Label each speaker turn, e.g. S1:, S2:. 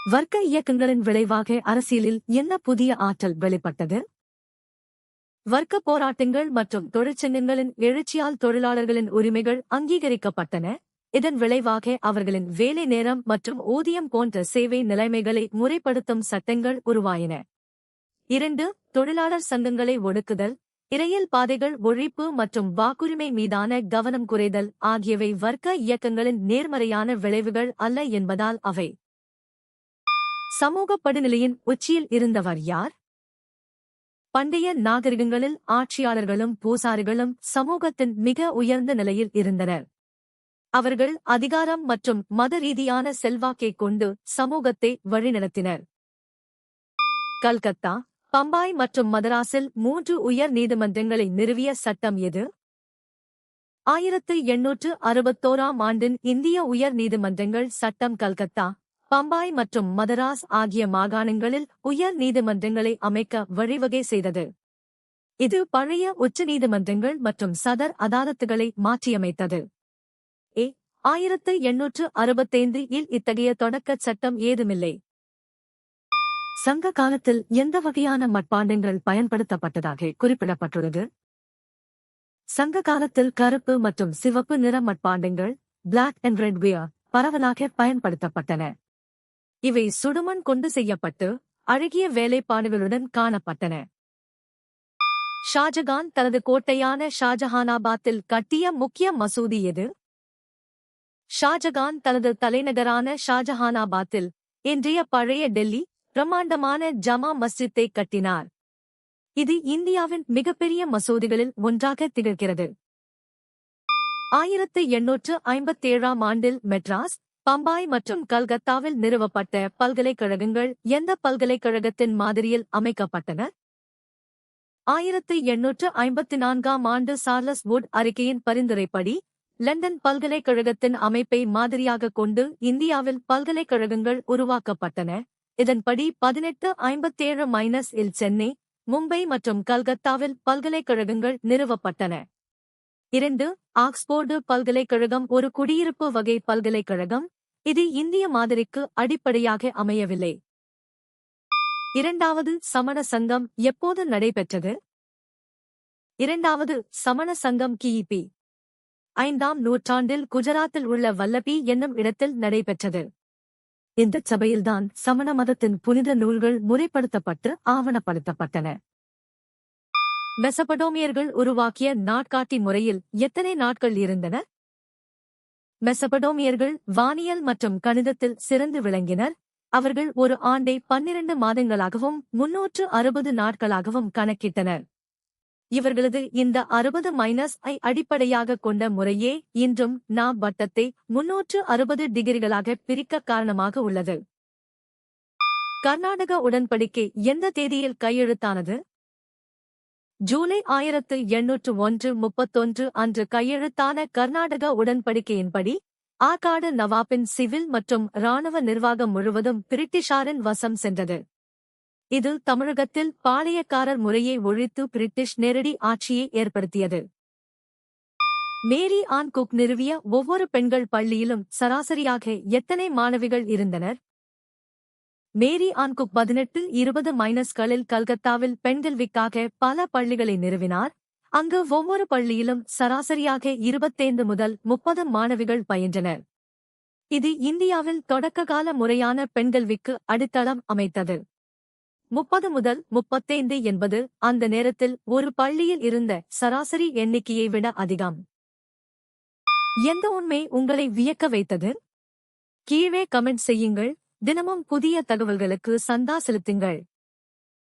S1: வர்க்க இயக்கங்களின் விளைவாக அரசியலில் என்ன புதிய ஆற்றல் வெளிப்பட்டது? வர்க்க போராட்டங்கள் மற்றும் தொழிற்சங்கங்களின் எழுச்சியால் தொழிலாளர்களின் உரிமைகள் அங்கீகரிக்கப்பட்டன. இதன் விளைவாக அவர்களின் வேலை நேரம் மற்றும் ஊதியம் போன்ற சேவை நிலைமைகளை முறைப்படுத்தும் சட்டங்கள் உருவாயின. 2. தொழிலாளர் சங்கங்களை ஒடுக்குதல், இரயில் பாதைகள் ஒழிப்பு மற்றும் வாக்குரிமை மீதான கவனம் குறைதல் ஆகியவை வர்க்க இயக்கங்களின் நேர்மறையான விளைவுகள் அல்ல என்பதால் அவை. சமூக படிநிலையின் உச்சியில் இருந்தவர் யார்? பண்டைய நாகரிகங்களில் ஆட்சியாளர்களும் பூசாரிகளும் சமூகத்தின் மிக உயர்ந்த நிலையில் இருந்தனர். அவர்கள் அதிகாரம் மற்றும் மத ரீதியான செல்வாக்கைக் கொண்டு சமூகத்தை வழிநடத்தினர். கல்கத்தா, பம்பாய் மற்றும் மதராஸில் 3 உயர் நீதிமன்றங்களை நிறுவிய சட்டம் எது? 1861ஆம் ஆண்டின் இந்திய உயர் நீதிமன்றங்கள் சட்டம் கல்கத்தா, பம்பாய் மற்றும் மதராஸ் ஆகிய மாகாணங்களில் உயர் நீதிமன்றங்களை அமைக்க வழிவகை செய்தது. இது பழைய உச்ச நீதிமன்றங்கள் மற்றும் சதர் அதாலத்துகளை மாற்றியமைத்தது. 1865இல் இத்தகைய தொடக்கச் சட்டம் ஏதுமில்லை. சங்க காலத்தில் எந்த வகையான மட்பாண்டங்கள் பயன்படுத்தப்பட்டதாக குறிப்பிடப்பட்டுள்ளது? சங்க காலத்தில் கருப்பு மற்றும் சிவப்பு நிற மட்பாண்டங்கள் பிளாக் அண்ட் ரெட் வியர் பரவலாக பயன்படுத்தப்பட்டன. இவை சுடுமண் கொண்டு செய்யப்பட்டு அழகிய வேலைப்பாடுகளுடன் காணப்பட்டன. ஷாஜகான் தனது கோட்டையான ஷாஜஹானாபாத்தில் கட்டிய முக்கிய மசூதி எது? ஷாஜகான் தனது தலைநகரான ஷாஜஹானாபாத்தில், இன்றைய பழைய டெல்லி, பிரம்மாண்டமான ஜமா மஸ்ஜித்தை கட்டினார். இது இந்தியாவின் மிகப்பெரிய மசூதிகளில் ஒன்றாக திகழ்கிறது. 1857ஆம் ஆண்டில் மெட்ராஸ், பம்பாய் மற்றும் கல்கத்தாவில் நிறுவப்பட்ட பல்கலைக்கழகங்கள் எந்த பல்கலைக்கழகத்தின் மாதிரியில் அமைக்கப்பட்டன? 1854ஆம் ஆண்டு சார்லஸ் வுட் அறிக்கையின் பரிந்துரைப்படி லண்டன் பல்கலைக்கழகத்தின் அமைப்பை மாதிரியாகக் கொண்டு இந்தியாவில் பல்கலைக்கழகங்கள் உருவாக்கப்பட்டன. இதன்படி 1857-இல் சென்னை, மும்பை மற்றும் கல்கத்தாவில் பல்கலைக்கழகங்கள் நிறுவப்பட்டன. 2. ஆக்ஸ்போர்டு பல்கலைக்கழகம் ஒரு குடியிருப்பு வகை பல்கலைக்கழகம். இது இந்திய மாதிரிக்கு அடிப்படையாக அமையவில்லை. 2வது சமண சங்கம் எப்போது நடைபெற்றது? 2வது சமண சங்கம் கிபி 5ஆம் நூற்றாண்டில் குஜராத்தில் உள்ள வல்லபி என்னும் இடத்தில் நடைபெற்றது. இந்தச் சபையில்தான் சமண மதத்தின் புனித நூல்கள் முறைப்படுத்தப்பட்டு ஆவணப்படுத்தப்பட்டன. மெசபடோமியர்கள் உருவாக்கிய நாட்காட்டி முறையில் எத்தனை நாட்கள் இருந்தன? மெசபடோமியர்கள் வானியல் மற்றும் கணிதத்தில் சிறந்து விளங்கினர். அவர்கள் ஒரு ஆண்டை 12 மாதங்களாகவும் 360 நாட்களாகவும் கணக்கிட்டனர். இவர்களது இந்த 60-ஐ அடிப்படையாகக் கொண்ட முறையே இன்றும் நாம் வட்டத்தை 360 டிகிரிகளாக பிரிக்க காரணமாக உள்ளது. கர்நாடக உடன்படிக்கை எந்த தேதியில் கையெழுத்தானது? ஜூலை 1831 அன்று கையெழுத்தான கர்நாடக உடன்படிக்கையின்படி ஆற்காடு நவாபின் சிவில் மற்றும் இராணுவ நிர்வாகம் முழுவதும் பிரிட்டிஷாரின் வசம் சென்றது. இது தமிழகத்தில் பாளையக்காரர் முறையை ஒழித்து பிரிட்டிஷ் நேரடி ஆட்சியை ஏற்படுத்தியது. மேரி ஆன் குக் நிறுவிய ஒவ்வொரு பெண்கள் பள்ளியிலும் சராசரியாக எத்தனை மாணவிகள் இருந்தனர்? மேரி ஆன் குக் 18-20 கல்கத்தாவில் பெண்கல்விக்காக பல பள்ளிகளை நிறுவினார். அங்கு ஒவ்வொரு பள்ளியிலும் சராசரியாக 25 முதல் 30 மாணவிகள் பயின்றனர். இது இந்தியாவில் தொடக்ககால முறையான பெண்கல்விக்கு அடித்தளம் அமைத்தது. 30 முதல் 35 என்பது அந்த நேரத்தில் ஒரு பள்ளியில் இருந்த சராசரி எண்ணிக்கையை விட அதிகம். எந்த உண்மை உங்களை வியக்க வைத்தது? கீழே கமெண்ட் செய்யுங்கள். தினமும் புதிய தகவல்களுக்கு சந்தா செலுத்துங்கள்.